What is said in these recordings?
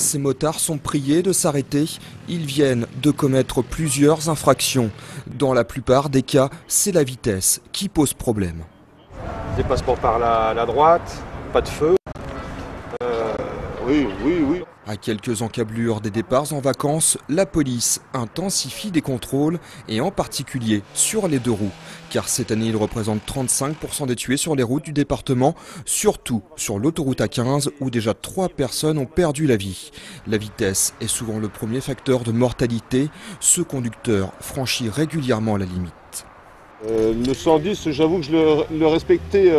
Ces motards sont priés de s'arrêter. Ils viennent de commettre plusieurs infractions. Dans la plupart des cas, c'est la vitesse qui pose problème. Dépassement par la droite, pas de feu. Oui. À quelques encablures des départs en vacances, la police intensifie des contrôles et en particulier sur les deux roues. Car cette année, il représente 35% des tués sur les routes du département, surtout sur l'autoroute A15 où déjà 3 personnes ont perdu la vie. La vitesse est souvent le premier facteur de mortalité. Ce conducteur franchit régulièrement la limite. Le 110, j'avoue que je le respectais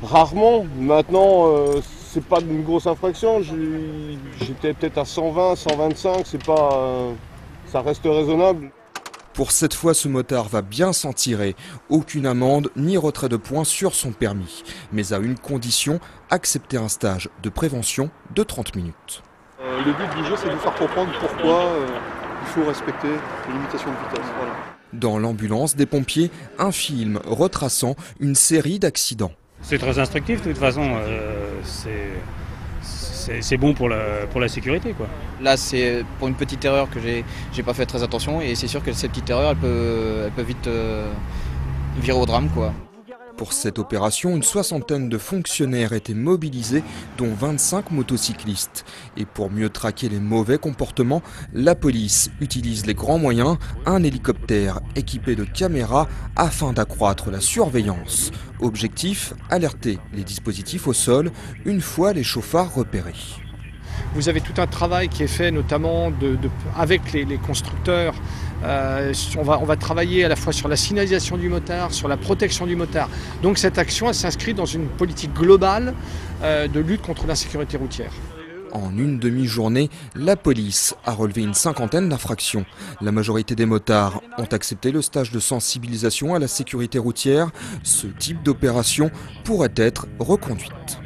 rarement. Maintenant, c'est pas une grosse infraction. J'étais peut-être à 120, 125. Ça reste raisonnable. Pour cette fois, ce motard va bien s'en tirer. Aucune amende ni retrait de points sur son permis. Mais à une condition, accepter un stage de prévention de 30 minutes. Le but du jeu, c'est de vous faire comprendre pourquoi il faut respecter les limitations de vitesse. Voilà. Dans l'ambulance des pompiers, un film retraçant une série d'accidents. C'est très instructif, de toute façon, c'est bon pour la sécurité, quoi. Là, c'est pour une petite erreur que j'ai pas fait très attention et c'est sûr que cette petite erreur, elle peut vite virer au drame, quoi. Pour cette opération, une soixantaine de fonctionnaires étaient mobilisés, dont 25 motocyclistes. Et pour mieux traquer les mauvais comportements, la police utilise les grands moyens, un hélicoptère équipé de caméras afin d'accroître la surveillance. Objectif, alerter les dispositifs au sol une fois les chauffards repérés. Vous avez tout un travail qui est fait notamment avec les constructeurs. On va travailler à la fois sur la signalisation du motard, sur la protection du motard. Donc cette action elle s'inscrit dans une politique globale de lutte contre l'insécurité routière. En une demi-journée, la police a relevé une cinquantaine d'infractions. La majorité des motards ont accepté le stage de sensibilisation à la sécurité routière. Ce type d'opération pourrait être reconduite.